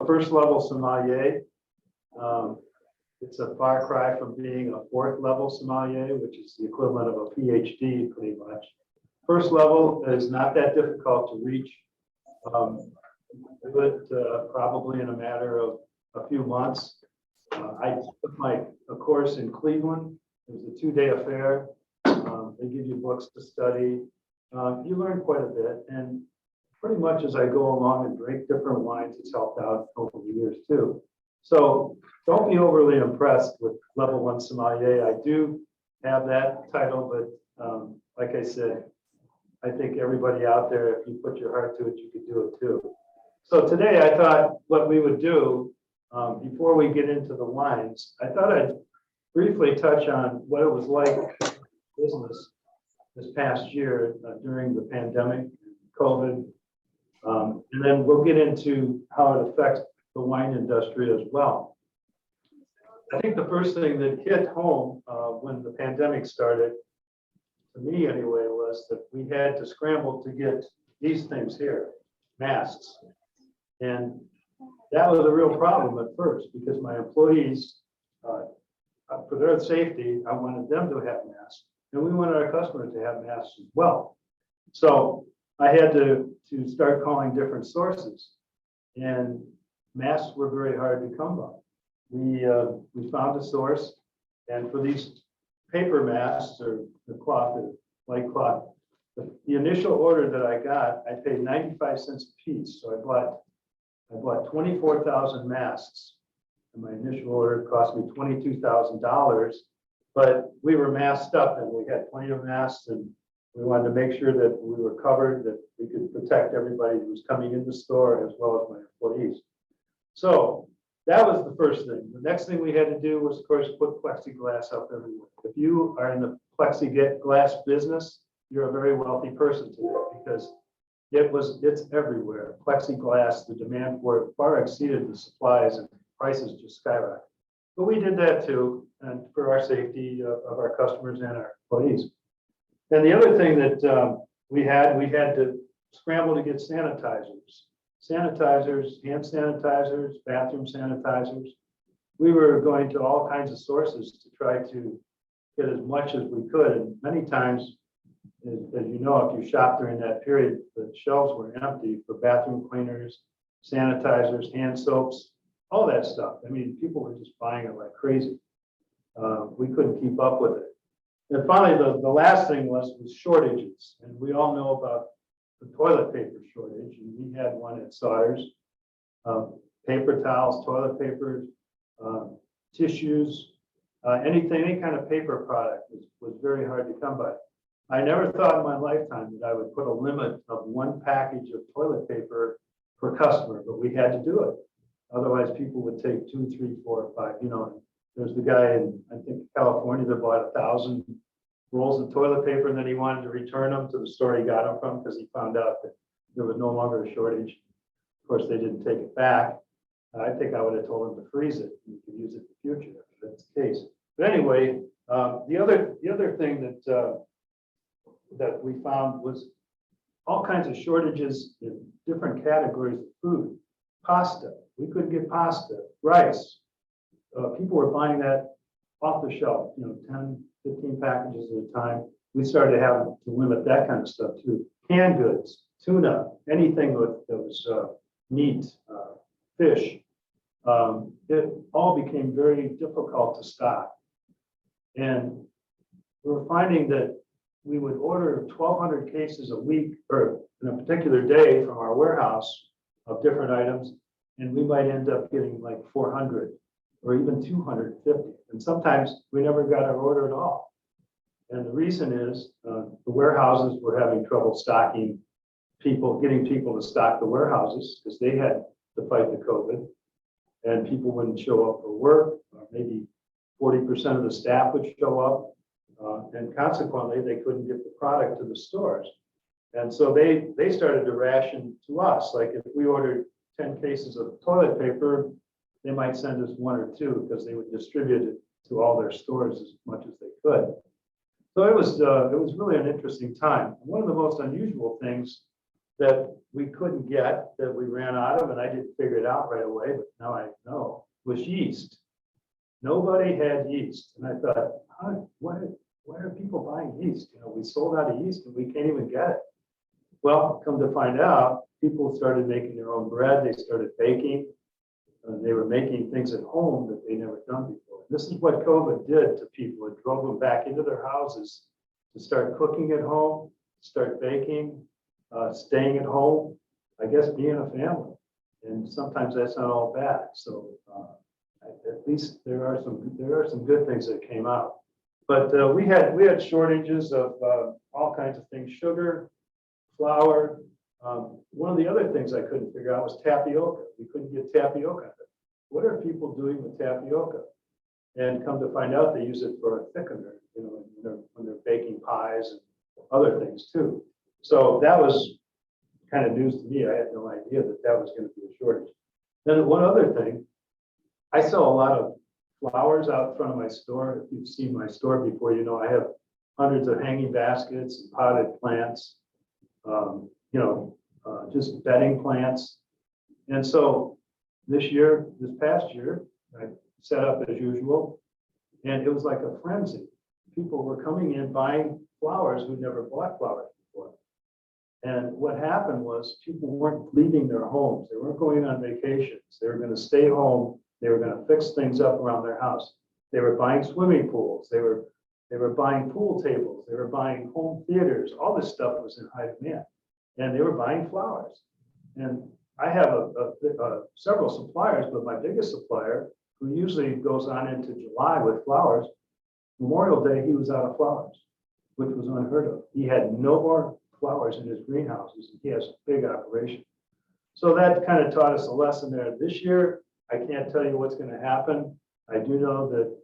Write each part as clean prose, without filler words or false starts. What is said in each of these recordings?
first level sommelier. It's a far cry from being a fourth level sommelier, which is the equivalent of a PhD pretty much. First level is not that difficult to reach. Do it probably in a matter of a few months. I took a course in Cleveland. It was a 2-day affair. They give you books to study. You learn quite a bit, and pretty much as I go along and drink different wines, it's helped out over the years too. So don't be overly impressed with level 1 sommelier. I do have that title, but like I said, I think everybody out there, if you put your heart to it, you could do it too. So today I thought what we would do before we get into the wines, I thought I'd briefly touch on what it was like business this past year during the pandemic, COVID, and then we'll get into how it affects the wine industry as well. I think the first thing that hit home when the pandemic started, to me anyway, was that we had to scramble to get these things here, masks. And that was a real problem at first because my employees, for their safety, I wanted them to have masks. And we wanted our customers to have masks as well. So I had to start calling different sources. And masks were very hard to come by. We found a source, and for these paper masks or the cloth, the white cloth, the initial order that I got, I paid 95 cents a piece. So I bought 24,000 masks, and my initial order cost me $22,000. But we were masked up, and we had plenty of masks, and we wanted to make sure that we were covered, that we could protect everybody who was coming in the store as well as my employees. So that was the first thing. The next thing we had to do was, of course, put plexiglass up everywhere. If you are in the plexiglass business, you're a very wealthy person today because it's everywhere. Plexiglass, the demand for it far exceeded the supplies and prices just skyrocketed. But we did that too, and for our safety of our customers and our employees. And the other thing that we had to scramble to get sanitizers. Sanitizers, hand sanitizers, bathroom sanitizers. We were going to all kinds of sources to try to get as much as we could. And many times, as you know, if you shop during that period, the shelves were empty for bathroom cleaners, sanitizers, hand soaps, all that stuff. I mean, people were just buying it like crazy. We couldn't keep up with it. And finally, the last thing was shortages. And we all know about the toilet paper shortage, and we had one at Sautter's. Paper towels, toilet paper, tissues, any kind of paper product was very hard to come by. I never thought in my lifetime that I would put a limit of 1 package of toilet paper per customer, but we had to do it. Otherwise, people would take 2, 3, 4, 5. You know, there's the guy in, I think, California that bought 1,000 rolls of toilet paper, and then he wanted to return them to the store he got them from because he found out that there was no longer a shortage. Of course, they didn't take it back. I think I would have told him to freeze it. You could use it in the future if that's the case. But anyway, the other thing that we found was all kinds of shortages in different categories of food. Pasta, we couldn't get pasta. Rice, people were buying that off the shelf, 10, 15 packages at a time. We started having to limit that kind of stuff too. Canned goods, tuna, anything that was meat, fish, it all became very difficult to stock. And we were finding that we would order 1,200 cases a week or in a particular day from our warehouse of different items, and we might end up getting like 400 or even 250. And sometimes we never got our order at all. And the reason is the warehouses were having trouble stocking getting people to stock the warehouses because they had to fight the COVID, and people wouldn't show up for work. Maybe 40% of the staff would show up. And consequently, they couldn't get the product to the stores. And so they started to ration to us. Like if we ordered 10 cases of toilet paper, they might send us 1 or 2 because they would distribute it to all their stores as much as they could. So it was really an interesting time. One of the most unusual things that we couldn't get, that we ran out of, and I didn't figure it out right away, but now I know, was yeast. Nobody had yeast. And I thought, why are people buying yeast? You know, we sold out of yeast and we can't even get it. Well, come to find out, people started making their own bread. They started baking. They were making things at home that they never done before. This is what COVID did to people. It drove them back into their houses to start cooking at home, start baking, staying at home, I guess being a family. And sometimes that's not all bad. So at least there are some good things that came out. But we had shortages of all kinds of things: sugar, flour. One of the other things I couldn't figure out was tapioca. We couldn't get tapioca. What are people doing with tapioca? And come to find out, they use it for a thickener, you know, when they're baking pies and other things too. So that was kind of news to me. I had no idea that that was going to be a shortage. Then one other thing, I sell a lot of flowers out front of my store. If you've seen my store before, you know I have hundreds of hanging baskets and potted plants, just bedding plants. And so this past year, I set up as usual, and it was like a frenzy. People were coming in buying flowers who never bought flowers before. And what happened was people weren't leaving their homes. They weren't going on vacations. They were going to stay home. They were going to fix things up around their house. They were buying swimming pools. They were buying pool tables. They were buying home theaters. All this stuff was in high demand. And they were buying flowers. And I have several suppliers, but my biggest supplier, who usually goes on into July with flowers, Memorial Day, he was out of flowers, which was unheard of. He had no more flowers in his greenhouses. He has a big operation. So that kind of taught us a lesson there. This year, I can't tell you what's going to happen. I do know that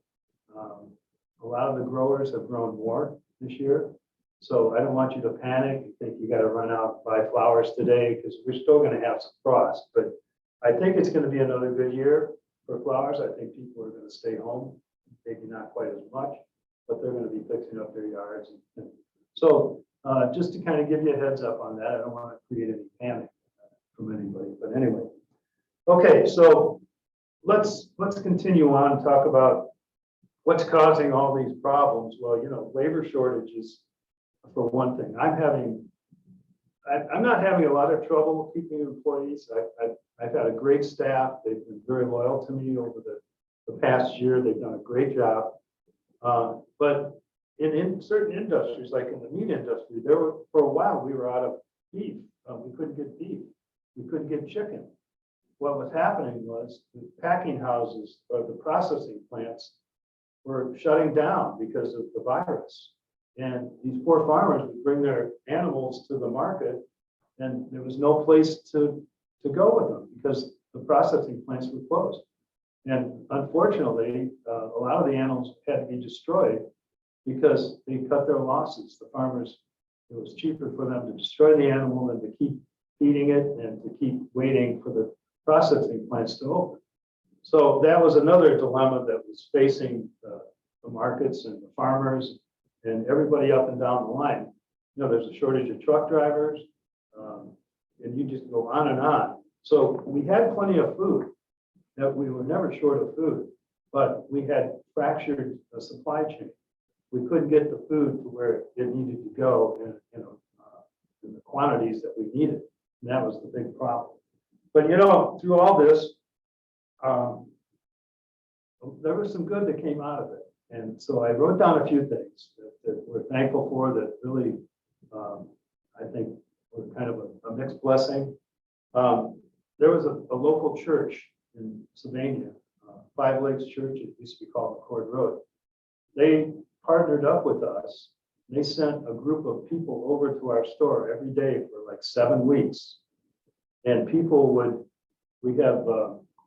a lot of the growers have grown more this year. So I don't want you to panic. You think you got to run out and buy flowers today, because we're still going to have some frost. But I think it's going to be another good year for flowers. I think people are going to stay home, maybe not quite as much, but they're going to be fixing up their yards. So just to kind of give you a heads up on that, I don't want to create any panic from anybody. But anyway, okay, so let's continue on and talk about what's causing all these problems. Well, you know, labor shortages, for one thing. I'm not having a lot of trouble keeping employees. I've had a great staff. They've been very loyal to me over the past year. They've done a great job. But in certain industries, like in the meat industry, for a while we were out of beef. We couldn't get beef. We couldn't get chicken. What was happening was the packing houses or the processing plants were shutting down because of the virus. And these poor farmers would bring their animals to the market, and there was no place to go with them because the processing plants were closed. And unfortunately, a lot of the animals had to be destroyed because they cut their losses. The farmers, it was cheaper for them to destroy the animal than to keep feeding it and to keep waiting for the processing plants to open. So that was another dilemma that was facing the markets and the farmers and everybody up and down the line. You know, there's a shortage of truck drivers, and you just go on and on. So we had plenty of food. That we were never short of food, but we had fractured the supply chain. We couldn't get the food to where it needed to go in the quantities that we needed. And that was the big problem. But you know, through all this, there was some good that came out of it. And so I wrote down a few things that we're thankful for, that really, I think, were kind of a mixed blessing. There was a local church in Sylvania, Five Lakes Church. It used to be called McCord Road. They partnered up with us. They sent a group of people over to our store every day for like 7 weeks. And we have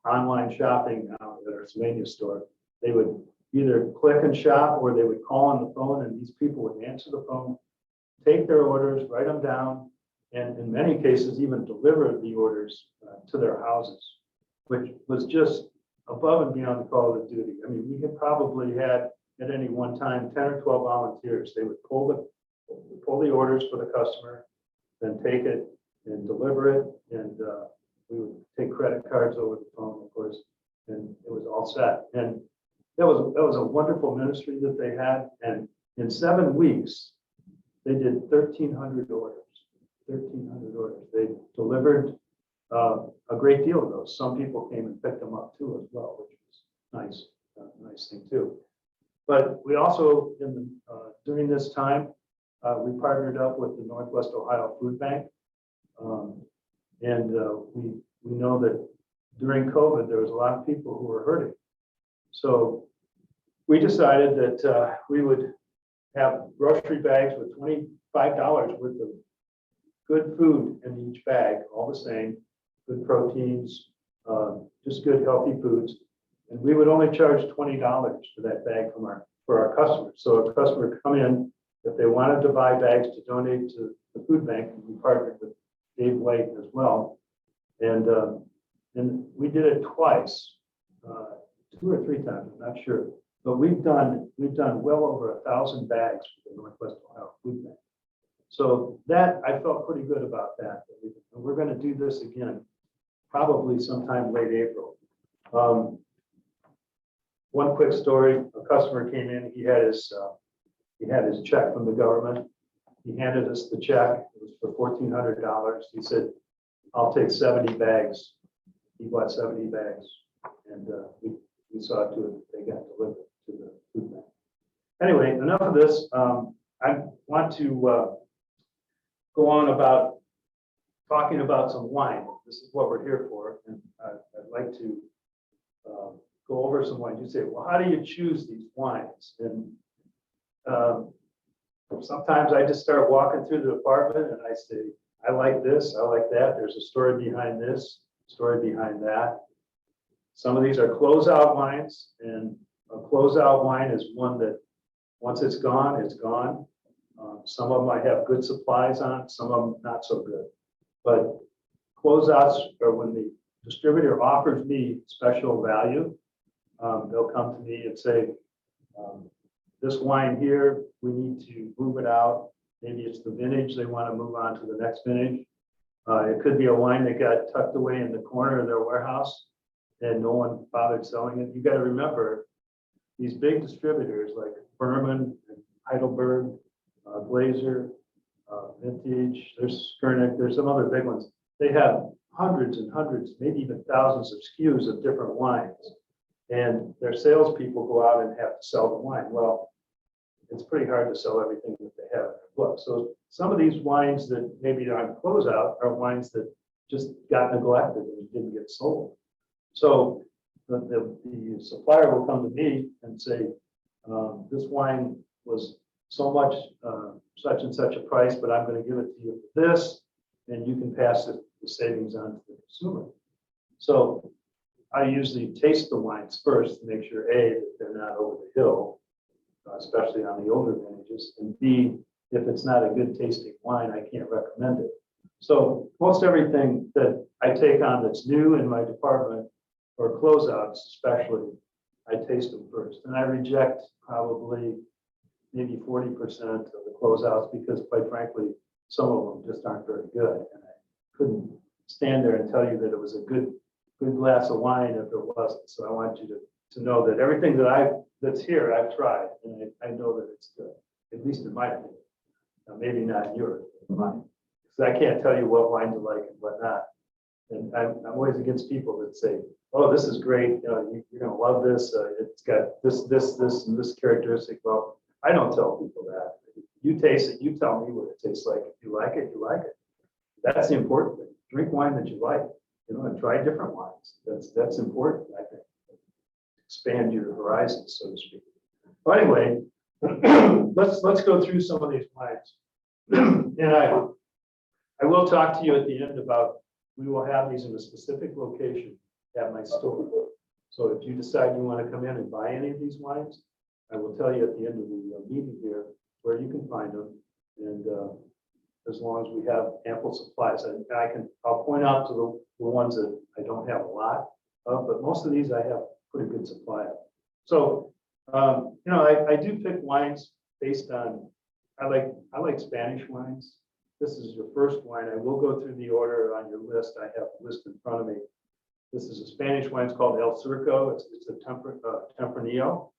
online shopping now at our Sylvania store. They would either click and shop, or they would call on the phone, and these people would answer the phone, take their orders, write them down, and in many cases even deliver the orders to their houses, which was just above and beyond the call of duty. I mean, we had probably had at any one time 10 or 12 volunteers. They would pull the orders for the customer, then take it, and deliver it. And we would take credit cards over the phone, of course, and it was all set. And that was a wonderful ministry that they had. And in 7 weeks, they did 1,300 orders. 1,300 orders. They delivered a great deal of those. Some people came and picked them up too as well, which was nice, nice thing too. But we also, during this time, we partnered up with the Northwest Ohio Food Bank. We know that during COVID, there was a lot of people who were hurting. So we decided that we would have grocery bags with $25 worth of good food in each bag, all the same, good proteins, just good healthy foods. And we would only charge $20 for that bag for our customers. So a customer would come in, if they wanted to buy bags to donate to the food bank, we partnered with Dave White as well. And we did it twice, 2 or 3 times, I'm not sure. But we've done well over 1,000 bags for the Northwest Ohio Food Bank. So that, I felt pretty good about that. We're going to do this again, probably sometime late April. One quick story: a customer came in. He had his check from the government. He handed us the check. It was for $1,400. He said, "I'll take 70 bags." He bought 70 bags, and we saw to it that they got delivered to the food bank. Anyway, enough of this. I want to go on about talking about some wine. This is what we're here for, and I'd like to go over some wines. You say, well, how do you choose these wines? And sometimes I just start walking through the department and I say, I like this, I like that. There's a story behind this, story behind that. Some of these are closeout wines, and a closeout wine is one that once it's gone, it's gone. Some of them I have good supplies on, some of them not so good. But closeouts are when the distributor offers me special value. They'll come to me and say, this wine here, we need to move it out. Maybe it's the vintage, they want to move on to the next vintage. It could be a wine that got tucked away in the corner of their warehouse and no one bothered selling it. You got to remember, these big distributors like Berman and Heidelberg, Glazer, Vintage, there's Skurnik, there's some other big ones. They have hundreds and hundreds, maybe even thousands of SKUs of different wines. And their salespeople go out and have to sell the wine. Well, it's pretty hard to sell everything that they have in their book. So some of these wines that maybe aren't closeout are wines that just got neglected and didn't get sold. So the supplier will come to me and say, this wine was so much, such and such a price, but I'm going to give it to you for this, and you can pass the savings on to the consumer. So I usually taste the wines first to make sure, A, that they're not over the hill, especially on the older vintages, and B, if it's not a good tasting wine, I can't recommend it. So most everything that I take on that's new in my department, or closeouts especially, I taste them first. And I reject probably maybe 40% of the closeouts because, quite frankly, some of them just aren't very good. And I couldn't stand there and tell you that it was a good glass of wine if it wasn't. So I want you to know that everything that's here, I've tried, and I know that it's good, at least in my opinion. Now, maybe not in yours, but mine. Because I can't tell you what wine to like and what not. And I'm always against people that say, oh, this is great, you're going to love this, it's got this, and this characteristic. Well, I don't tell people that. You taste it, you tell me what it tastes like. If you like it, you like it. That's the important thing. Drink wine that you like, and try different wines. That's important, I think. Expand your horizons, so to speak. But anyway, let's go through some of these wines. And I will talk to you at the end about, we will have these in a specific location at my store. So if you decide you want to come in and buy any of these wines, I will tell you at the end of the meeting here where you can find them. And as long as we have ample supplies, I'll point out to the ones that I don't have a lot of, but most of these I have pretty good supply of. So, I do pick wines based on, I like Spanish wines. this is your first wine. I will go through the order on your list. I have the list in front of me. This is a Spanish wine. It's called El Circo. It's a Tempranillo.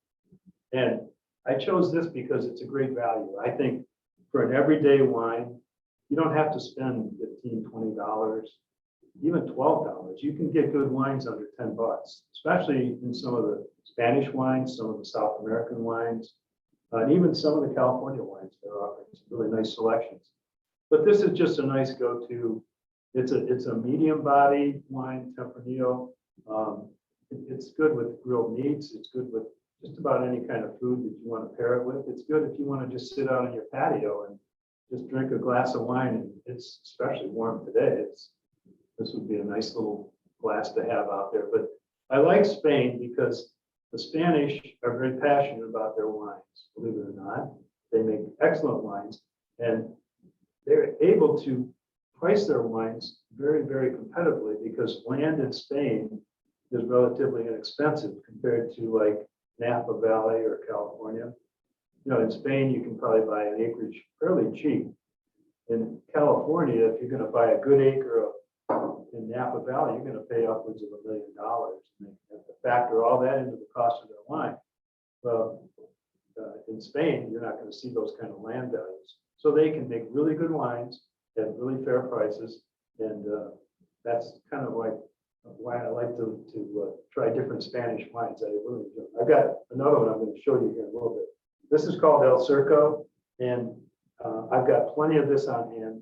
And I chose this because it's a great value. I think for an everyday wine, you don't have to spend $15, $20, even $12. You can get good wines under 10 bucks, especially in some of the Spanish wines, some of the South American wines, and even some of the California wines that are offering some really nice selections. But this is just a nice go-to. It's a medium body wine, Tempranillo. It's good with grilled meats. It's good with just about any kind of food that you want to pair it with. It's good if you want to just sit out on your patio and just drink a glass of wine. And it's especially warm today. This would be a nice little glass to have out there. But I like Spain because the Spanish are very passionate about their wines, believe it or not. They make excellent wines, and they're able to price their wines very, very competitively because land in Spain is relatively inexpensive compared to like Napa Valley or California. You know, in Spain, you can probably buy an acreage fairly cheap. In California, if you're going to buy a good acre in Napa Valley, you're going to pay upwards of $1 million. And they have to factor all that into the cost of their wine. Well, in Spain, you're not going to see those kind of land values. So they can make really good wines at really fair prices. And that's kind of like why I like to try different Spanish wines. I really enjoy. I've got another one I'm going to show you here in a little bit. This is called El Circo, and I've got plenty of this on hand.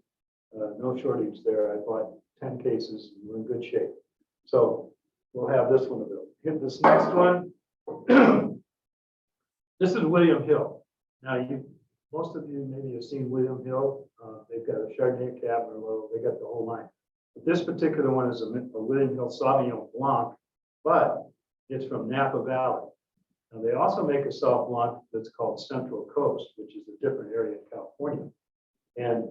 No shortage there. I bought 10 cases. We're in good shape. So we'll have this one available. Here, this next one. This is William Hill. Now, most of you maybe have seen William Hill. They've got a Chardonnay, Cabernet, they got the whole line. But this particular one is a William Hill Sauvignon Blanc, but it's from Napa Valley. Now, they also make a Sauv Blanc that's called Central Coast, which is a different area in California. And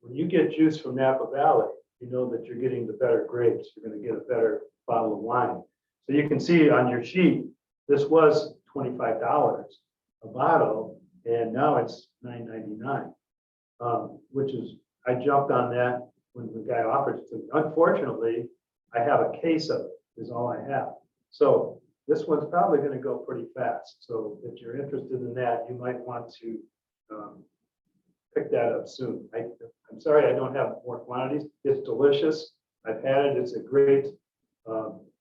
when you get juice from Napa Valley, you know that you're getting the better grapes. You're going to get a better bottle of wine. So you can see on your sheet, this was $25 a bottle, and now it's $9.99, which is, I jumped on that when the guy offered it to me. Unfortunately, I have a case of it, is all I have. So this one's probably going to go pretty fast. So if you're interested in that, you might want to pick that up soon. I'm sorry I don't have more quantities. It's delicious. I've had it. It's a great,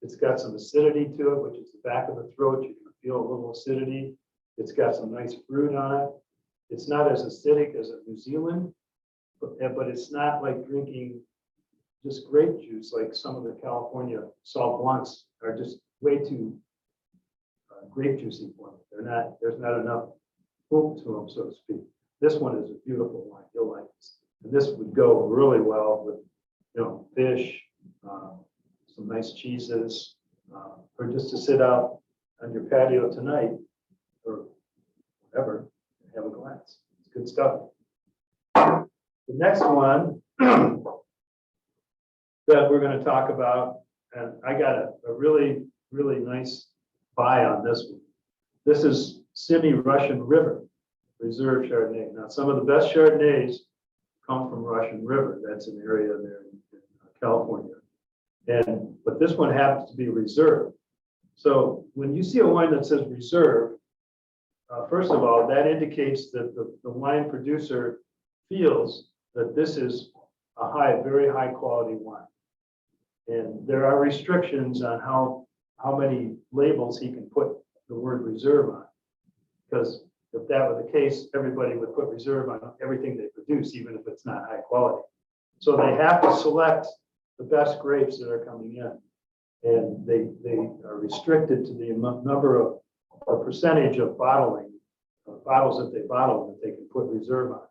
it's got some acidity to it, which is the back of the throat. You can feel a little acidity. It's got some nice fruit on it. It's not as acidic as a New Zealand, but it's not like drinking just grape juice like some of the California Sauv Blancs are just way too grape juicy for them. There's not enough oomph to them, so to speak. This one is a beautiful wine. You'll like this. And this would go really well with, fish, some nice cheeses, or just to sit out on your patio tonight or whatever, and have a glass. It's good stuff. The next one that we're going to talk about, and I got a really, really nice buy on this one. This is Simi Russian River Reserve Chardonnay. Now, some of the best Chardonnays come from Russian River. That's an area there in California. But this one happens to be reserve. So when you see a wine that says reserve, first of all, that indicates that the wine producer feels that this is a very high quality wine. And there are restrictions on how many labels he can put the word reserve on. Because if that were the case, everybody would put reserve on everything they produce, even if it's not high quality. So they have to select the best grapes that are coming in. And they are restricted to the number of a percentage of bottles that they bottle that they can put reserve on.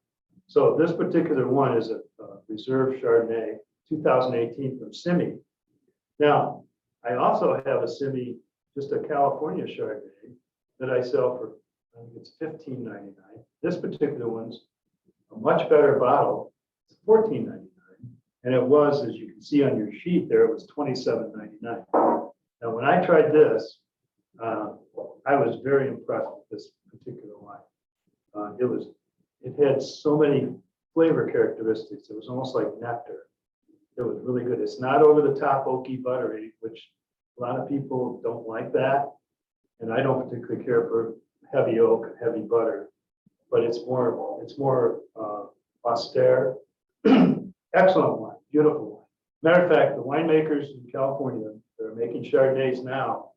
So this particular one is a reserve Chardonnay 2018 from Simi. Now, I also have a Simi, just a California Chardonnay that I sell for, I think it's $15.99. This particular one's a much better bottle. It's $14.99. And it was, as you can see on your sheet there, it was $27.99. Now, when I tried this, I was very impressed with this particular wine. It had so many flavor characteristics. It was almost like nectar. It was really good. It's not over the top oaky buttery, which a lot of people don't like that. And I don't particularly care for heavy oak, heavy butter, but it's more austere. Excellent wine, beautiful wine. Matter of fact, the winemakers in California that are making Chardonnays now,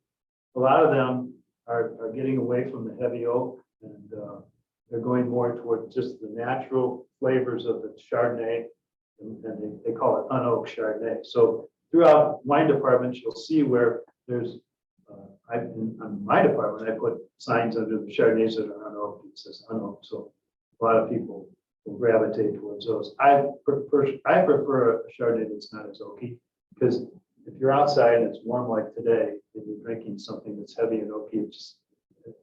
a lot of them are getting away from the heavy oak, and they're going more toward just the natural flavors of the Chardonnay, and they call it unoaked Chardonnay. So throughout wine departments, you'll see where there's, on my department, I put signs under the Chardonnays that are unoaked. It says unoaked, so a lot of people will gravitate towards those. I prefer a Chardonnay that's not as oaky, because if you're outside and it's warm like today, and you're drinking something that's heavy and oaky,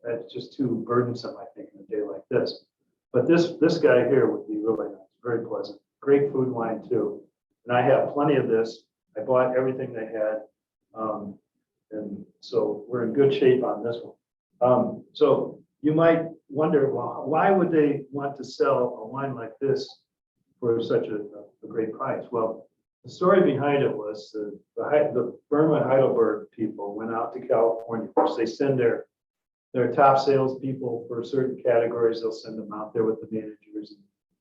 that's just too burdensome, I think, in a day like this. But this guy here would be really nice, very pleasant, great food wine too. And I have plenty of this. I bought everything they had, and so we're in good shape on this one. So you might wonder, well, why would they want to sell a wine like this for such a great price? Well, the story behind it was the Burma Heidelberg people went out to California. Of course, they send their top salespeople for certain categories. They'll send them out there with the managers,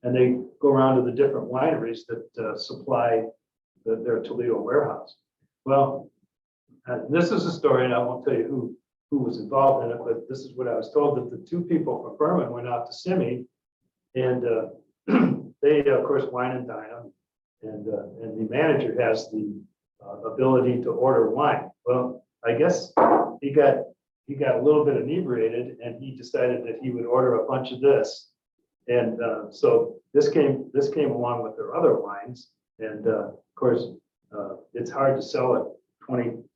and they go around to the different wineries that supply their Toledo warehouse. Well, this is a story, and I won't tell you who was involved in it, but this is what I was told, that the two people from Burma went out to Simi, and they, of course, wine and dine them, and the manager has the ability to order wine. Well, I guess he got a little bit inebriated, and he decided that he would order a bunch of this, and so this came along with their other wines, and of course, it's hard to sell a $28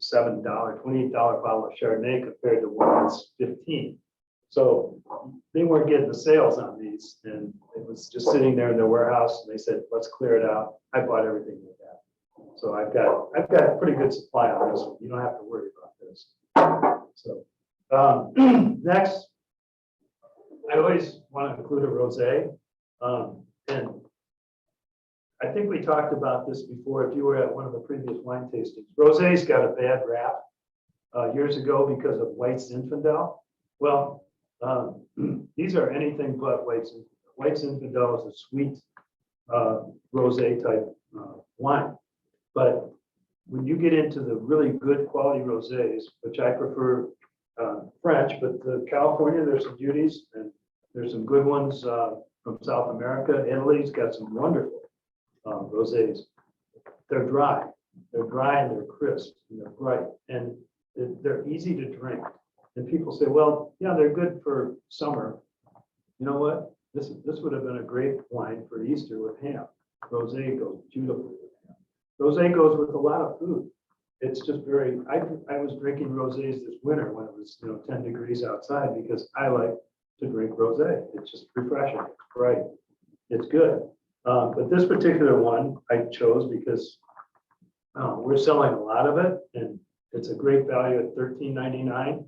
bottle of Chardonnay compared to one that's 15. So they weren't getting the sales on these, and it was just sitting there in their warehouse, and they said, let's clear it out. I bought everything with that. So I've got a pretty good supply on this one. You don't have to worry about this. So next, I always want to include a rosé. And I think we talked about this before if you were at one of the previous wine tastings. Rosé's got a bad rap years ago because of White Zinfandel. Well, these are anything but White Zinfandel. White Zinfandel is a sweet rosé type wine. But when you get into the really good quality rosés, which I prefer French, but California, there's some beauties, and there's some good ones from South America. Italy's got some wonderful rosés. They're dry and they're crisp and they're bright, and they're easy to drink. And people say, well, yeah, they're good for summer. You know what? This would have been a great wine for Easter with ham. Rosé goes beautifully with ham. Rosé goes with a lot of food. It's just very. I was drinking rosés this winter when it was 10 degrees outside, because I like to drink rosé. It's just refreshing. It's bright. It's good. But this particular one I chose because we're selling a lot of it, and it's a great value at $13.99.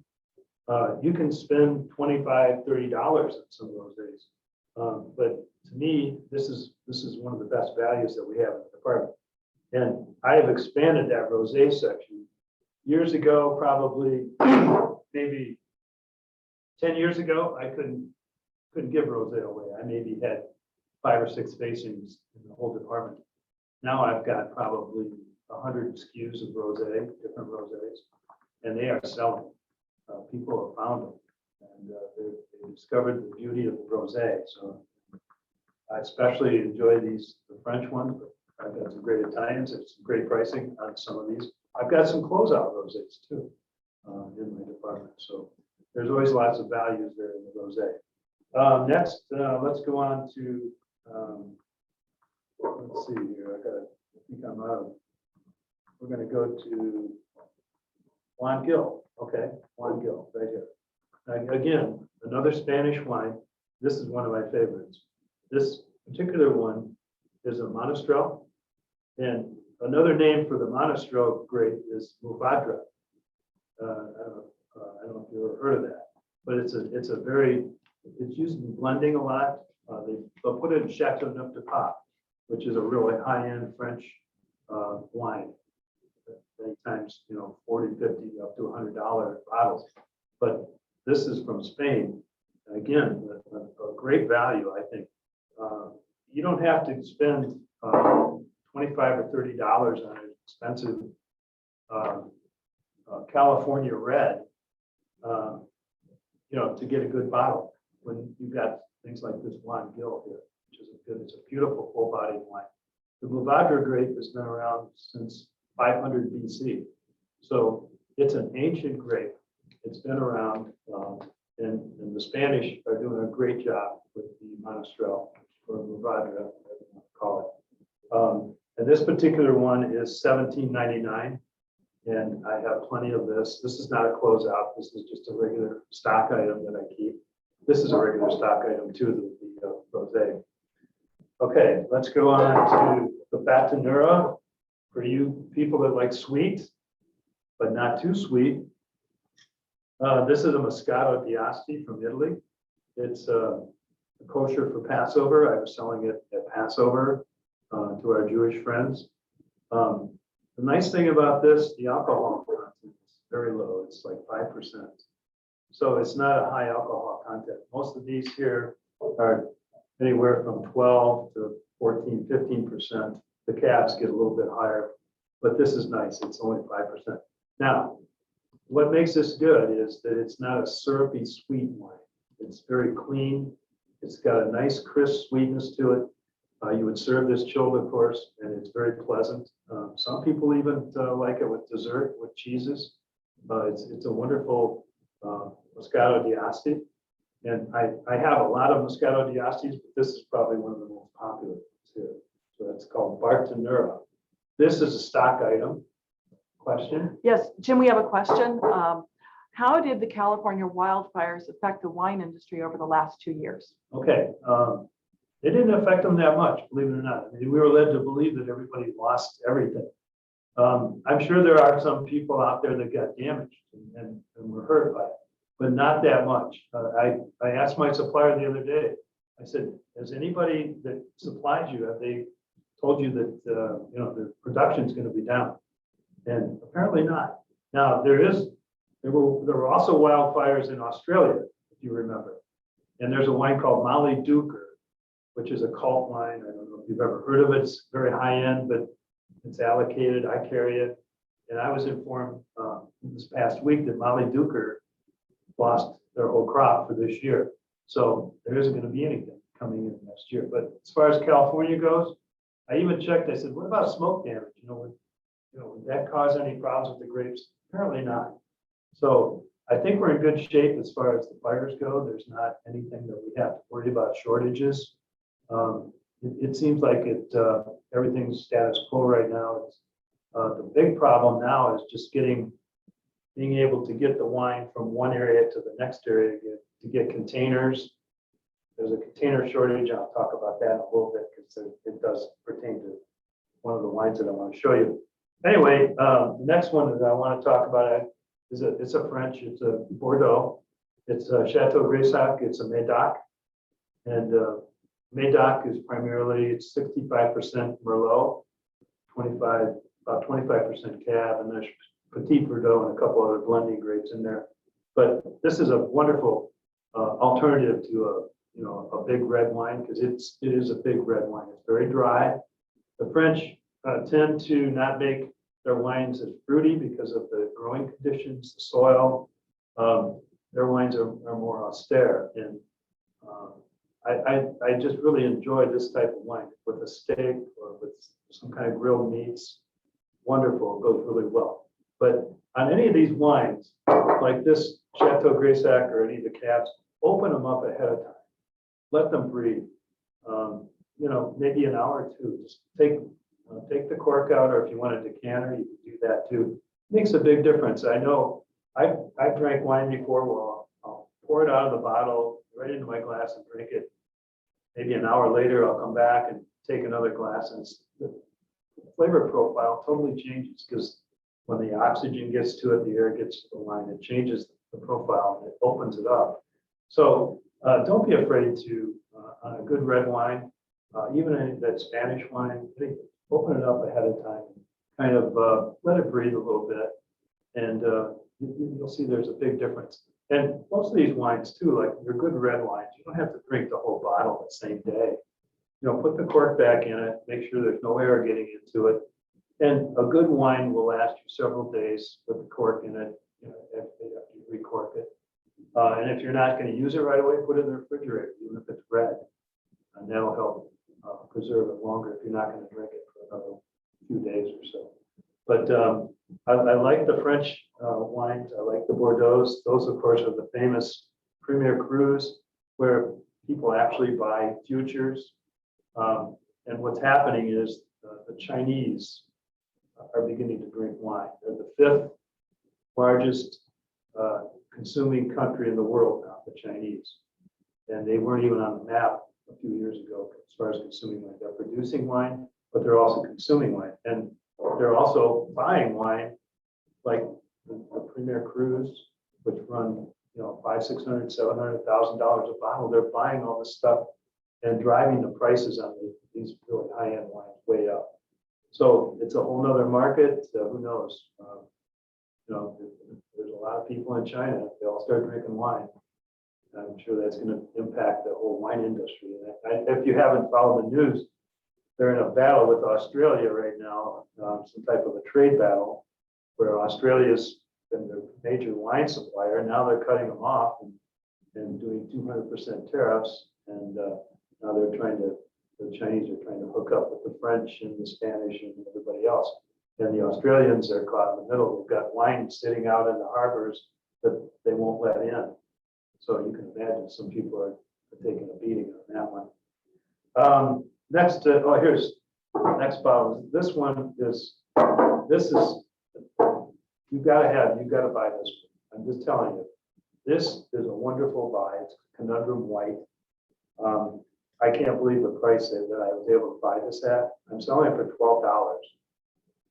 You can spend $25, $30 on some rosés, but to me, this is one of the best values that we have in the department. And I have expanded that rosé section. Years ago, probably maybe 10 years ago, I couldn't give rosé away. I maybe had 5 or 6 facings in the whole department. Now I've got probably 100 SKUs of rosé, different rosés, and they are selling. People have found them, and they discovered the beauty of the rosé. So I especially enjoy the French ones, but I've got some great Italians and some great pricing on some of these. I've got some closeout rosés too in my department. So there's always lots of values there in the rosé. Next, let's go on to, let's see here. I think I'm out of, we're going to go to Juan Gil. Okay, Juan Gil, right here. Now, again, another Spanish wine. This is one of my favorites. This particular one is a Monastrell, and another name for the Monastrell grape is Mourvèdre. I don't know if you've ever heard of that, but it's a very It's used in blending a lot. They'll put it in Château de Pop, which is a really high-end French wine. Many times, 40, 50, up to $100 bottles. But this is from Spain. And again, a great value, I think. You don't have to spend $25 or $30 on an expensive California red, to get a good bottle when you've got things like this Juan Gil here, which is it's a beautiful full-bodied wine. The Mourvèdre grape has been around since 500 BC. So it's an ancient grape. It's been around, and the Spanish are doing a great job with the Monastrell or Mourvèdre, whatever you want to call it. And this particular one is $17.99. And I have plenty of this. This is not a closeout. This is just a regular stock item that I keep. This is a regular stock item too, the Rosé. Okay, let's go on to the Bartenura. For you people that like sweet, but not too sweet. This is a Moscato d'Asti from Italy. It's kosher for Passover. I was selling it at Passover to our Jewish friends. The nice thing about this, the alcohol content is very low. It's like 5%. So it's not a high alcohol content. Most of these here are anywhere from 12 to 14, 15%. The cabs get a little bit higher, but this is nice. It's only 5%. Now, what makes this good is that it's not a syrupy sweet wine. It's very clean. It's got a nice crisp sweetness to it. You would serve this chilled, of course, and it's very pleasant. Some people even like it with dessert, with cheeses. It's a wonderful Moscato d'Asti. And I have a lot of Moscato d'Astis, but this is probably one of the most popular ones here. So that's called Bartenura. This is a stock item. Question? Yes, Jim, we have a question. How did the California wildfires affect the wine industry over the last 2 years? Okay. It didn't affect them that much, believe it or not. I mean, we were led to believe that everybody lost everything. I'm sure there are some people out there that got damaged and were hurt by it, but not that much. I asked my supplier the other day, I said, has anybody that supplied you, have they told you that the production is going to be down? And apparently not. Now there were also wildfires in Australia, if you remember. And there's a wine called Molly Duker, which is a cult wine. I don't know if you've ever heard of it. It's very high end, but it's allocated. I carry it. And I was informed this past week that Molly Duker lost their whole crop for this year. So there isn't going to be anything coming in next year. But as far as California goes, I even checked. I said, what about smoke damage? Would that cause any problems with the grapes? Apparently not. So I think we're in good shape as far as the fires go. There's not anything that we have to worry about shortages. It seems like everything's status quo right now. The big problem now is just being able to get the wine from one area to the next area to get containers. There's a container shortage. I'll talk about that in a little bit because it does pertain to one of the wines that I want to show you. Anyway, the next one that I want to talk about it's a French. It's a Bordeaux. It's a Château Greysac. It's a Médoc, and Médoc is primarily, it's 65% Merlot, about 25% Cab, and there's Petit Verdot and a couple other blending grapes in there. But this is a wonderful alternative to a big red wine because it is a big red wine. It's very dry. The French tend to not make their wines as fruity because of the growing conditions, the soil. Their wines are more austere, and I just really enjoy this type of wine with a steak or with some kind of grilled meats. Wonderful, it goes really well. But on any of these wines, like this Château Greysac or any of the cabs, open them up ahead of time. Let them breathe. Maybe an hour or two. Just take the cork out, or if you want a decanter, you can do that too. Makes a big difference. I know I've drank wine before. Well, I'll pour it out of the bottle right into my glass and drink it. Maybe an hour later, I'll come back and take another glass, and the flavor profile totally changes because when the oxygen gets to it, the air gets to the wine, it changes the profile and it opens it up. So Don't be afraid to, on a good red wine, even that Spanish wine, open it up ahead of time, kind of let it breathe a little bit, and you'll see there's a big difference. And most of these wines too, like your good red wines, you don't have to drink the whole bottle the same day. Put the cork back in it, make sure there's no air getting into it. And a good wine will last you several days with the cork in it, after you recork it. And if you're not going to use it right away, put it in the refrigerator, even if it's red. And that'll help preserve it longer if you're not going to drink it for another few days or so. But I like the French wines. I like the Bordeaux. Those, of course, are the famous Premier Crus, where people actually buy futures. And what's happening is the Chinese are beginning to drink wine. They're the 5th largest consuming country in the world now, the Chinese. And they weren't even on the map a few years ago as far as consuming wine. They're producing wine, but they're also consuming wine. And they're also buying wine like the Premier Crus, which run, $500,000, $600,000, $700,000 a bottle. They're buying all this stuff and driving the prices on these really high-end wines way up. So it's a whole nother market. Who knows? There's a lot of people in China. They all start drinking wine. I'm sure that's going to impact the whole wine industry. And if you haven't followed the news, they're in a battle with Australia right now, some type of a trade battle, where Australia's been their major wine supplier. Now they're cutting them off and doing 200% tariffs. And now the Chinese are trying to hook up with the French and the Spanish and everybody else. And the Australians are caught in the middle. They've got wine sitting out in the harbors that they won't let in. So you can imagine some people are taking a beating on that one. Next, here's next bottle. This is you've got to buy this one. I'm just telling you, this is a wonderful buy. It's Conundrum White. I can't believe the price that I was able to buy this at. I'm selling it for $12.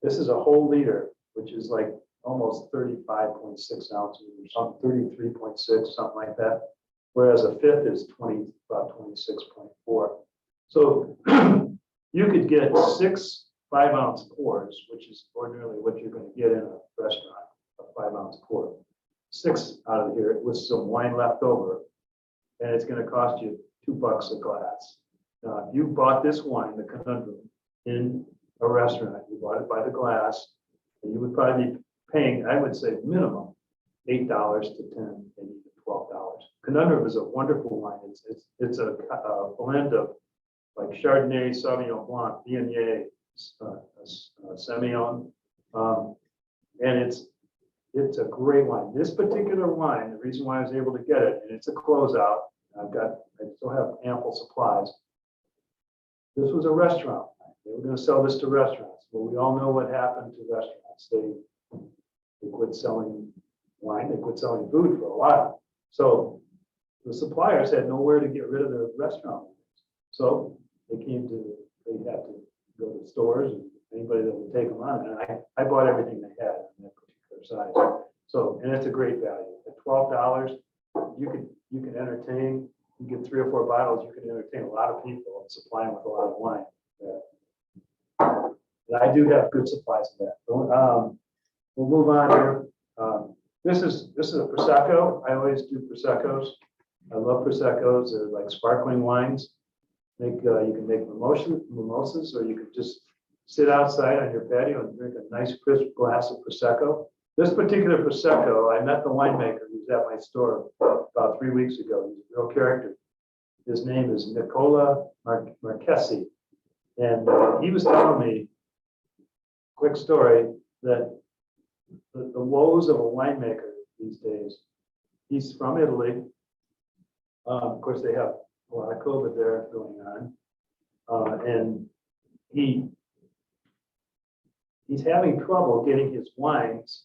This is a whole liter, which is like almost 35.6 ounces or something, 33.6, something like that. Whereas a fifth is about 26.4. So you could get 6 5-ounce pours, which is ordinarily what you're going to get in a restaurant, a 5-ounce pour. 6 out of here with some wine left over, and it's going to cost you $2 a glass. Now, if you bought this wine, the Conundrum, in a restaurant, you bought it by the glass, and you would probably be paying, I would say, minimum $8 to $10, maybe $12. Conundrum is a wonderful wine. It's a blend of like Chardonnay, Sauvignon Blanc, Viognier, Semillon, and it's a great wine. This particular wine, the reason why I was able to get it, and it's a closeout. I still have ample supplies. This was a restaurant. They were going to sell this to restaurants. Well, we all know what happened to restaurants. They quit selling wine. They quit selling food for a while. So the suppliers had nowhere to get rid of their restaurant wines. So they had to go to stores and anybody that would take them on. And I bought everything they had in that particular size. So, and it's a great value. At $12, you can entertain. You get 3 or 4 bottles, you can entertain a lot of people and supply them with a lot of wine. And I do have good supplies of that. So, we'll move on here. This is a Prosecco. I always do Proseccos. I love Proseccos. They're like sparkling wines. You can make mimosas, or you can just sit outside on your patio and drink a nice crisp glass of Prosecco. This particular Prosecco, I met the winemaker who's at my store about 3 weeks ago. He's a real character. His name is Nicola Marchesi. And he was telling me, quick story, that the woes of a winemaker these days. He's from Italy. Of course, they have a lot of COVID there going on. And he's having trouble getting his wines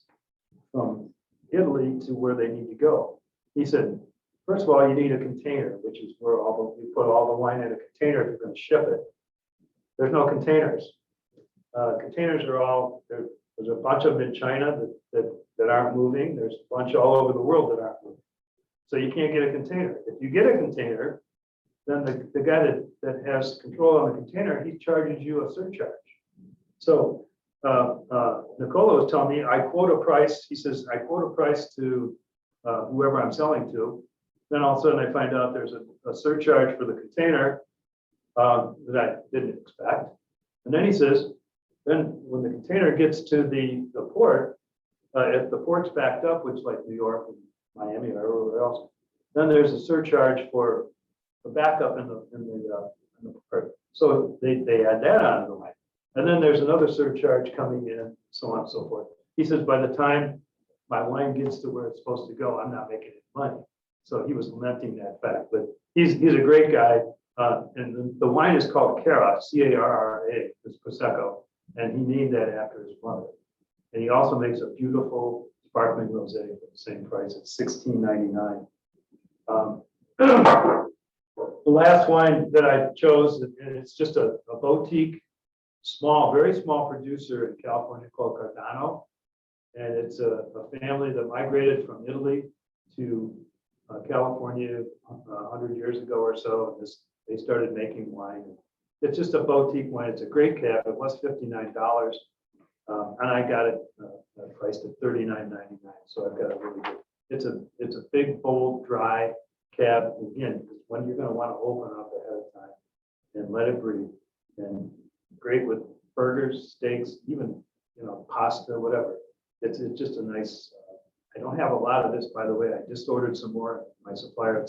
from Italy to where they need to go. He said, first of all, you need a container, which is where you put all the wine in a container if you're going to ship it. There's no containers. Containers are all, there's a bunch of them in China that aren't moving. There's a bunch all over the world that aren't moving. So you can't get a container. If you get a container, then the guy that has control on the container, he charges you a surcharge. So Nicola was telling me, I quote a price. He says, I quote a price to whoever I'm selling to. Then all of a sudden I find out there's a surcharge for the container that I didn't expect. And then he says, then when the container gets to the port, if the port's backed up, which like New York and Miami or everywhere else, then there's a surcharge for the backup in the port. So they add that on to the line. And then there's another surcharge coming in, so on and so forth. He says, by the time my wine gets to where it's supposed to go, I'm not making any money. So he was lamenting that fact, but he's a great guy. And the wine is called Carra, C-A-R-R-A, it's Prosecco, and he named that after his mother. And he also makes a beautiful sparkling rosé for the same price. It's $16.99. The last wine that I chose, and it's just a boutique, very small producer in California called Cardano. And it's a family that migrated from Italy to California 100 years ago or so. And they started making wine. It's just a boutique wine. It's a great cab. It was $59. And I got it priced at $39.99. So I've got a really good, it's a big, bold, dry cab. Again, because when you're going to want to open up ahead of time and let it breathe. And great with burgers, steaks, even, pasta, whatever. It's just a nice, I don't have a lot of this, by the way. I just ordered some more. My supplier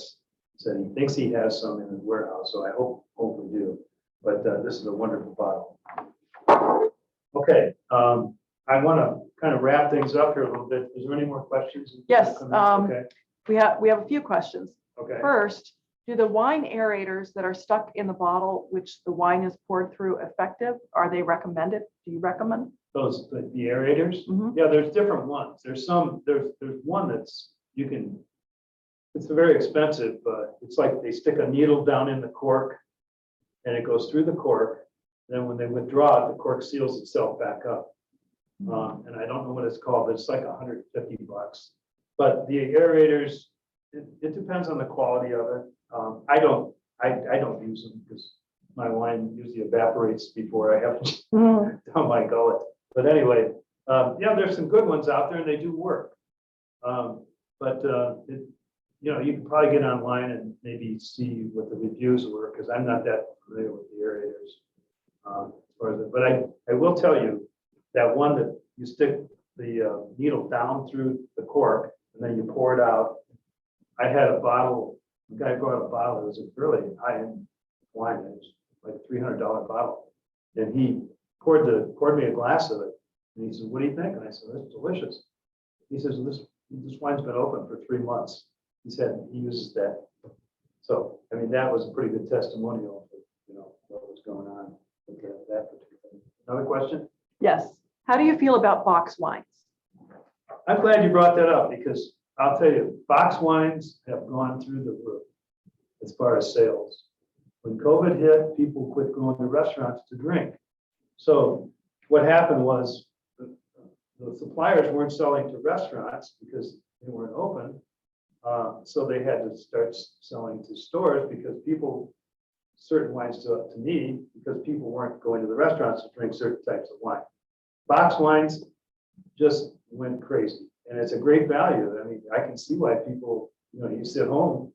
said he thinks he has some in his warehouse. So I hope we do. But this is a wonderful bottle. Okay, I want to kind of wrap things up here a little bit. Is there any more questions? Yes, Okay. we have a few questions. Okay. First, do the wine aerators that are stuck in the bottle, which the wine is poured through, effective? Are they recommended? Do you recommend? Those the aerators? Mhm. Yeah, there's different ones. There's one that's it's very expensive. It's like they stick a needle down in the cork, and it goes through the cork. Then when they withdraw it, the cork seals itself back up. And I don't know what it's called, but it's like $150. But the aerators, it depends on the quality of it. I don't use them because my wine usually evaporates before I have it down my gullet. But anyway, yeah, there's some good ones out there and they do work. You can probably get online and maybe see what the reviews were because I'm not that familiar with the aerators. But I will tell you that one that you stick the needle down through the cork and then you pour it out. I had a bottle, the guy brought a bottle, it was a really high-end wine, it was like a $300 bottle. And he poured me a glass of it. And he said, what do you think? And I said, that's delicious. He says, this wine's been open for 3 months. He said he uses that. So, I mean, that was a pretty good testimonial for, what was going on with that particular. Another question? Yes. How do you feel about box wines? I'm glad you brought that up because I'll tell you, box wines have gone through the roof as far as sales. When COVID hit, people quit going to restaurants to drink. So what happened was the suppliers weren't selling to restaurants because they weren't open. So they had to start selling to stores because certain wines stood up to me because people weren't going to the restaurants to drink certain types of wine. Box wines just went crazy. And it's a great value. I mean, I can see why people, you sit home,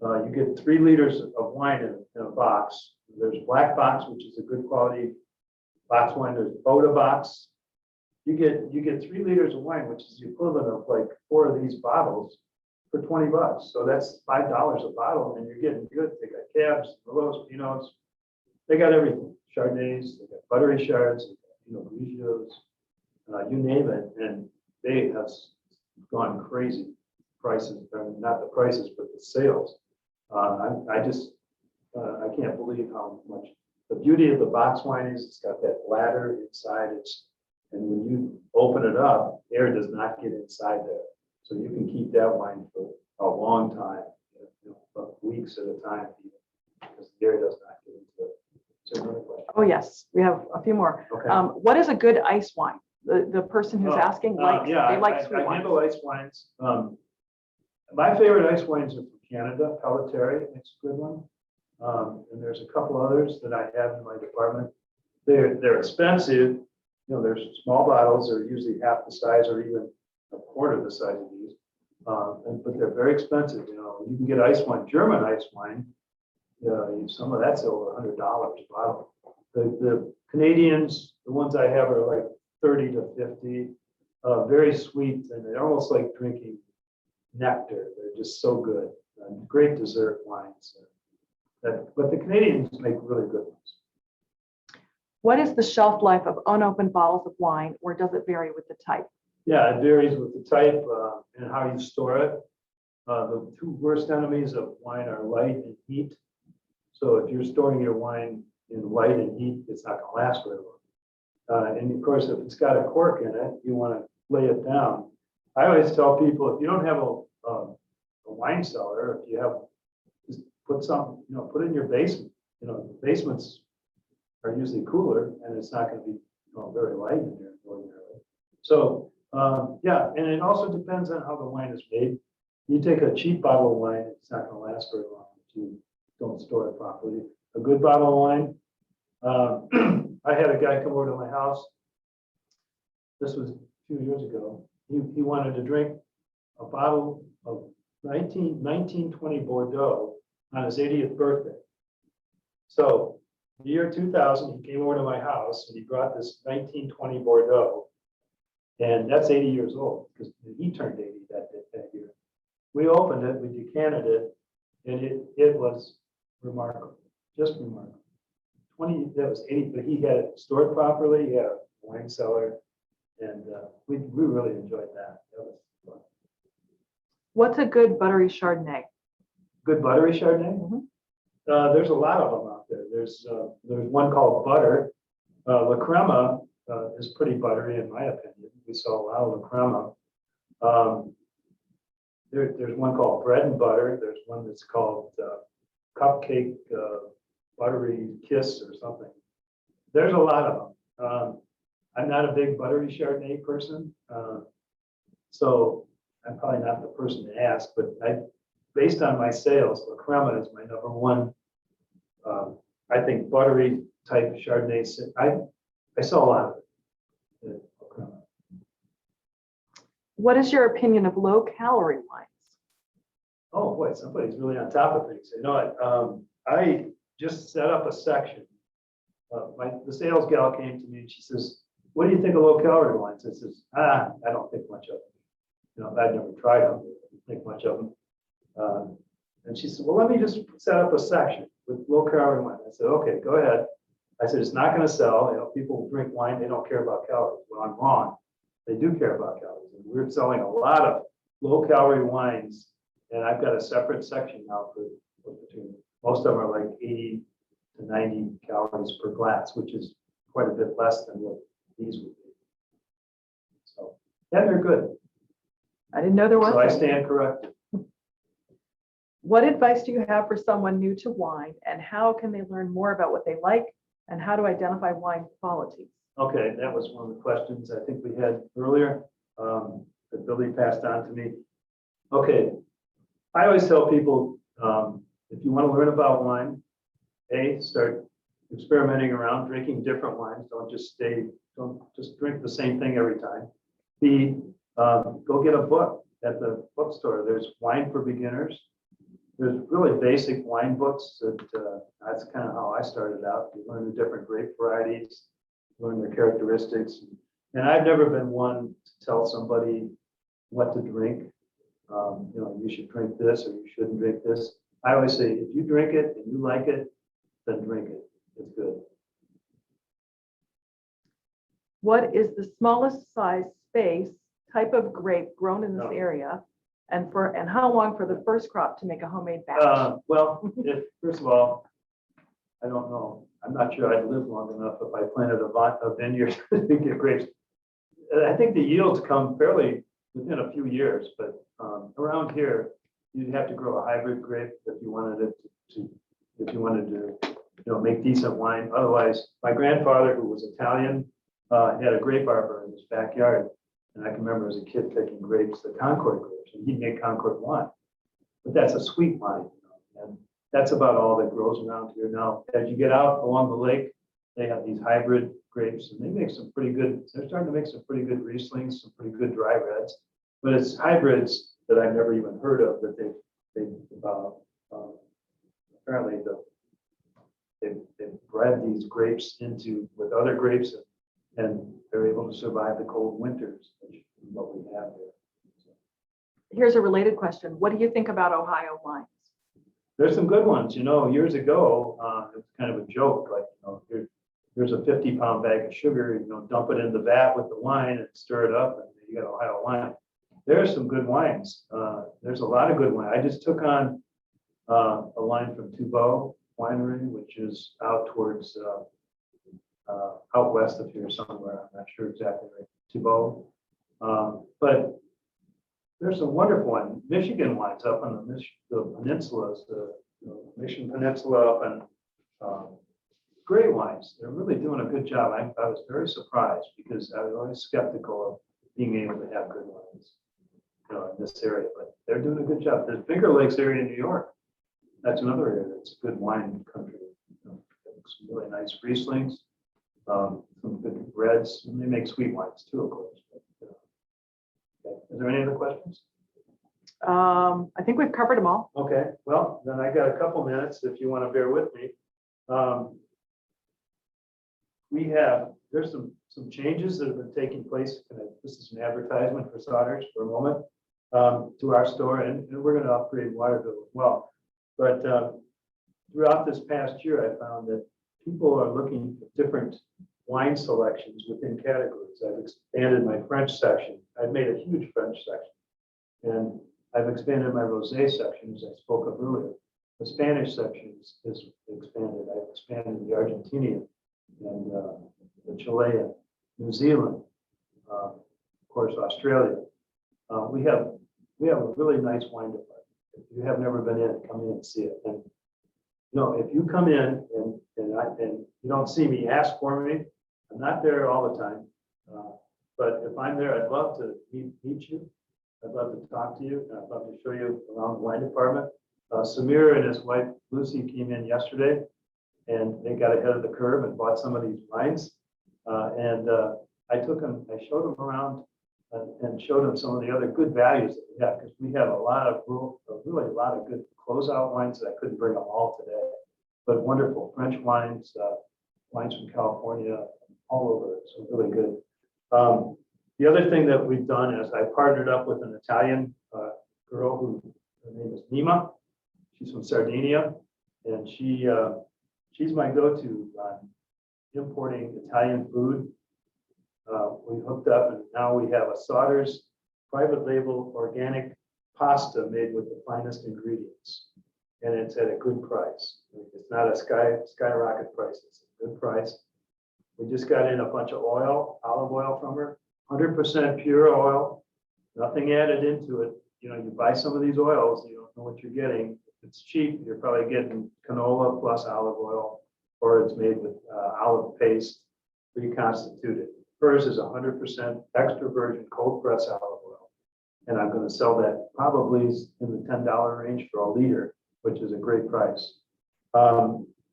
you get 3 liters of wine in a box. There's black box, which is a good quality box wine. There's Boda box. You get 3 liters of wine, which is the equivalent of like 4 of these bottles for $20. So that's $5 a bottle, and you're getting good. They got cabs, Merlots, Pinots. They got everything. Chardonnays, they got buttery Chards, Grigios, you name it, and they have gone crazy. Prices, not the prices, but the sales. I can't believe how much the beauty of the box wine is. It's got that bladder inside. And when you open it up, air does not get inside there, so you can keep that wine for a long time, weeks at a time, because the air does not get into it. Is there another question? Oh yes, we have a few more. Okay. What is a good ice wine? The person who's asking likes yeah, they like sweet I wines. handle ice wines. My favorite ice wines are from Canada. Pelletieri, it's a good one. And there's a couple others that I have in my department. They're expensive. You know, there's small bottles. They're usually half the size or even a quarter the size of these. But they're very expensive. You know, you can get ice wine, German ice wine. Some of that's over $100 a bottle. The Canadians, the ones I have are like 30 to 50. Very sweet, and they're almost like drinking nectar. They're just so good. Great dessert wines. But the Canadians make really good ones. What is the shelf life of unopened bottles of wine, or does it vary with the type? Yeah, it varies with the type and how you store it. The two worst enemies of wine are light and heat. So if you're storing your wine in light and heat, it's not going to last very long. And of course, if it's got a cork in it, you want to lay it down. I always tell people, if you don't have a wine cellar, if you have, just put some, put it in your basement. The basements are usually cooler, and it's not going to be very light in there ordinarily. So yeah, and it also depends on how the wine is made. You take a cheap bottle of wine, it's not going to last very long if you don't store it properly. A good bottle of wine. I had a guy come over to my house. This was a few years ago. He wanted to drink a bottle of 1920 Bordeaux on his 80th birthday. So the year 2000, he came over to my house and he brought this 1920 Bordeaux. And that's 80 years old because he turned 80 that year. We opened it, we decanted it, and it was remarkable, just remarkable. That was 80, but he had it stored properly. He had a wine cellar, and we really enjoyed that. That was fun. What's a good buttery Chardonnay? Good buttery Chardonnay? Mhm. There's a lot of them out there. There's one called Butter. La Crema is pretty buttery in my opinion. We saw a lot of La Crema. There's one called Bread and Butter. There's one that's called Cupcake Buttery Kiss or something. There's a lot of them. I'm not a big buttery Chardonnay person, so I'm probably not the person to ask, but based on my sales, La Crema is my number one. I think buttery type Chardonnay, I sell a lot of it. La Crema. What is your opinion of low calorie wines? Oh boy, somebody's really on top of things. You know what? I just set up a section. The sales gal came to me and she says, "What do you think of low calorie wines?" I says, "I don't think much of them. I've never tried them. I don't think much of them." And she said, "Well, let me just set up a section with low calorie wine." I said, "Okay, go ahead." I said, "It's not going to sell. People drink wine, they don't care about calories." Well, I'm wrong. They do care about calories. And we're selling a lot of low calorie wines, and I've got a separate section now for between. Most of them are like 80 to 90 calories per glass, which is quite a bit less than what these would be. So, yeah, they're good. I didn't know there was. So I any. stand corrected. What advice do you have for someone new to wine, and how can they learn more about what they like and how to identify wine qualities? Okay, that was one of the questions I think we had earlier that Billy passed on to me. Okay, I always tell people if you want to learn about wine, start experimenting around, drinking different wines. Don't just drink the same thing every time. B, go get a book at the bookstore. There's Wine for Beginners. There's really basic wine books that's kind of how I started out. You learn the different grape varieties, learn their characteristics. And I've never been one to tell somebody what to drink. You should drink this or you shouldn't drink this. I always say, if you drink it and you like it, then drink it. It's good. What is the smallest size space type of grape grown in this area, and how long for the first crop to make a homemade batch? Well, first of all, I don't know. I'm not sure I'd live long enough if I planted a vineyard to get grapes. I think the yields come fairly within a few years, but around here, you'd have to grow a hybrid grape if you wanted to make decent wine. Otherwise, my grandfather, who was Italian, had a grape arbor in his backyard. And I can remember as a kid picking grapes, the Concord grapes, and he'd make Concord wine. but that's a sweet wine. And that's about all that grows around here. Now, as you get out along the lake, they have these hybrid grapes and they make some pretty good, they're starting to make some pretty good Rieslings, some pretty good dry reds. But it's hybrids that I've never even heard of that apparently they've bred these grapes into with other grapes and they're able to survive the cold winters, which is what we have there. Here's a related question. What do you think about Ohio wines? There's some good ones. Years ago, it was kind of a joke, like, here's a 50-pound bag of sugar, dump it in the vat with the wine and stir it up, and you got Ohio wine. There are some good wines. There's a lot of good wine. I just took on a line from Toubeau Winery, which is out towards out west of here somewhere. I'm not sure exactly right. Toubeau, but there's some wonderful wine. Michigan wines up on the peninsulas, the Mission Peninsula up and great wines. They're really doing a good job. I was very surprised because I was always skeptical of being able to have good wines, in this area, but they're doing a good job. The Finger Lakes area in New York, that's another area that's good wine country. Some really nice Rieslings, some good reds, and they make sweet wines too, of course. But, okay. Is there any other questions? I think we've covered them all. Okay, well, then I got a couple minutes if you want to bear with me. There's some changes that have been taking place. This is an advertisement for Sauter's for a moment to our store, and we're going to upgrade Waterville as well. But throughout this past year, I found that people are looking at different wine selections within categories. I've expanded my French section. I've made a huge French section, and I've expanded my Rosé section, as I spoke of earlier. The Spanish section is expanded. I've expanded the Argentinian and the Chilean, New Zealand, of course, Australia. We have a really nice wine department. If you have never been in, come in and see it. And if you come in and you don't see me, ask for me. I'm not there all the time, but if I'm there, I'd love to meet you. I'd love to talk to you, and I'd love to show you around the wine department. Samir and his wife Lucy came in yesterday, and they got ahead of the curve and bought some of these wines. I showed them around and showed them some of the other good values that we have, because we have really a lot of good closeout wines that I couldn't bring them all today, but wonderful French wines, wines from California, all over. So really good. The other thing that we've done is I partnered up with an Italian girl who, her name is Nima. She's from Sardinia, and she's my go-to on importing Italian food. We hooked up, and now we have a Sauter's private label organic pasta made with the finest ingredients, and it's at a good price. It's not a skyrocket price. It's a good price. We just got in a bunch of oil, olive oil from her, 100% pure oil, nothing added into it. You buy some of these oils, you don't know what you're getting. If it's cheap, you're probably getting canola plus olive oil, or it's made with olive paste, reconstituted. Hers is 100% extra virgin cold press olive oil. And I'm going to sell that probably in the $10 range for a liter, which is a great price.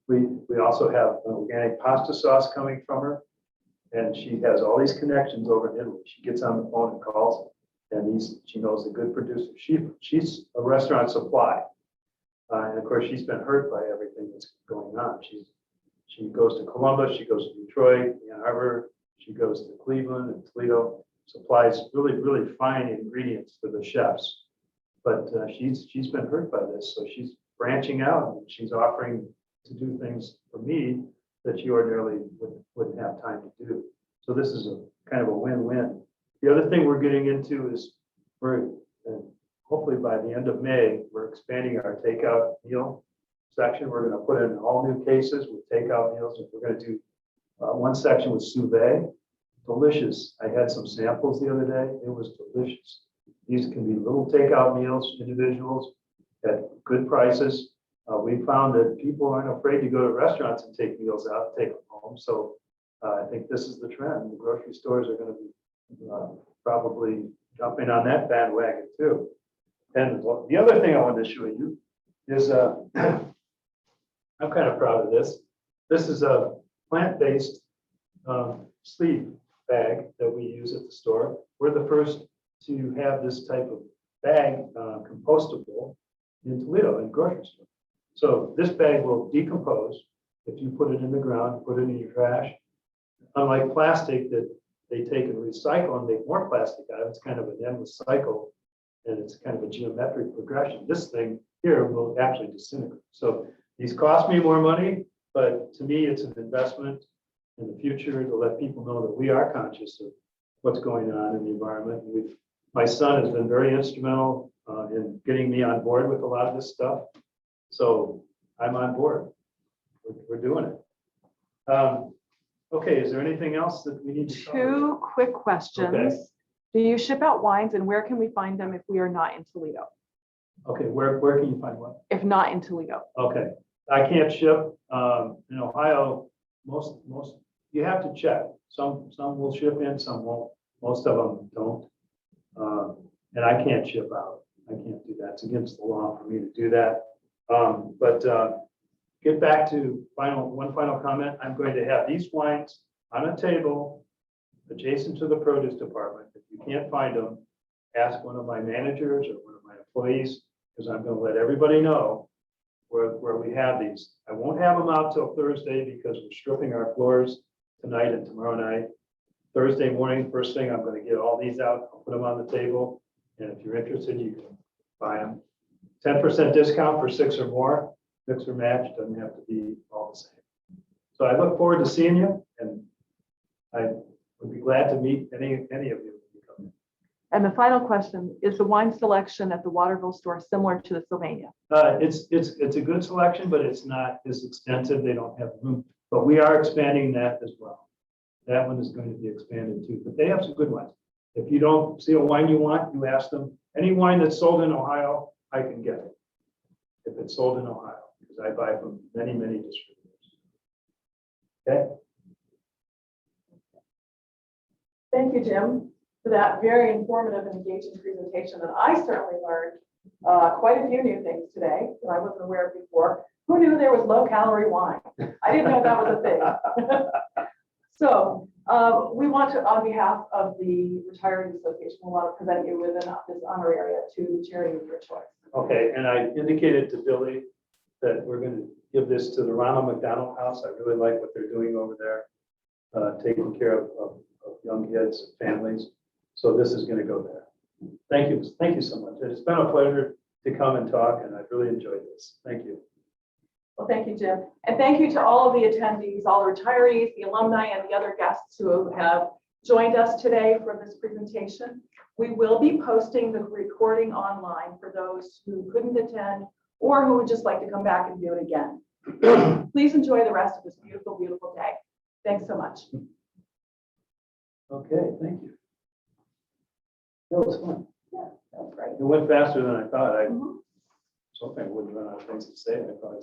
We also have an organic pasta sauce coming from her. And she has all these connections over in Italy. She gets on the phone and calls, and she knows a good producer. She's a restaurant supply. And of course, she's been hurt by everything that's going on. She goes to Columbus, she goes to Detroit, Ann Arbor, she goes to Cleveland and Toledo, supplies really, really fine ingredients for the chefs. But she's been hurt by this, so she's branching out, and she's offering to do things for me that she ordinarily wouldn't have time to do. So this is a kind of a win-win. The other thing we're getting into is hopefully by the end of May, we're expanding our takeout meal section. We're going to put in all new cases with takeout meals, and we're going to do one section with sous vide. Delicious. I had some samples the other day. It was delicious. These can be little takeout meals, individuals at good prices. We found that people aren't afraid to go to restaurants and take meals out, take them home. So I think this is the trend. The grocery stores are going to be probably jumping on that bandwagon too. And the other thing I wanted to show you is, I'm kind of proud of this. This is a plant-based sleeve bag that we use at the store. We're the first to have this type of bag compostable in Toledo in grocery store. So this bag will decompose if you put it in the ground, put it in your trash. Unlike plastic that they take and recycle and make more plastic out of, it's kind of an endless cycle and it's kind of a geometric progression. This thing here will actually disintegrate. So these cost me more money, but to me, it's an investment in the future to let people know that we are conscious of what's going on in the environment. My son has been very instrumental in getting me on board with a lot of this stuff. So I'm on board. We're doing it. Okay, is there anything else that we need to cover? Two quick questions. Okay. Do you ship out wines and where can we find them if we are not in Toledo? Okay, where can you find what? If not in Toledo? Okay, I can't ship. In Ohio, most you have to check. Some will ship in, some won't. Most of them don't. And I can't ship out. I can't do that. It's against the law for me to do that. But get back to one final comment. I'm going to have these wines on a table adjacent to the produce department. If you can't find them, ask one of my managers or one of my employees, because I'm going to let everybody know where we have these. I won't have them out till Thursday because we're stripping our floors tonight and tomorrow night. Thursday morning, first thing, I'm going to get all these out. I'll put them on the table. And if you're interested, you can buy them. 10% discount for 6 or more. Mix or match, doesn't have to be all the same. So I look forward to seeing you, and I would be glad to meet any of you when you come in. And the final question, is the wine selection at the Waterville store similar to the Sylvania? It's a good selection, but it's not as extensive. They don't have room, but we are expanding that as well. That one is going to be expanded too, but they have some good ones. If you don't see a wine you want, you ask them. Any wine that's sold in Ohio, I can get it. If it's sold in Ohio, because I buy from many distributors. Okay. Thank you, Jim, for that very informative and engaging presentation. And I certainly learned quite a few new things today that I wasn't aware of before. Who knew there was low-calorie wine? I didn't know that was a thing. So we want to, on behalf of the Retirees Association, we want to present you with this honorarium to the charity of your choice. Okay, and I indicated to Billy that we're going to give this to the Ronald McDonald House. I really like what they're doing over there, taking care of young kids, families. So this is going to go there. Thank you so much. It's been a pleasure to come and talk, and I've really enjoyed this. Thank you. Well, thank you, Jim. And thank you to all of the attendees, all the retirees, the alumni, and the other guests who have joined us today for this presentation. We will be posting the recording online for those who couldn't attend or who would just like to come back and do it again. Please enjoy the rest of this beautiful, beautiful day. Thanks so much. Okay, thank you. That was fun. Yeah, that was great. It went faster than I thought. I was hoping I wouldn't run out of things to say. I thought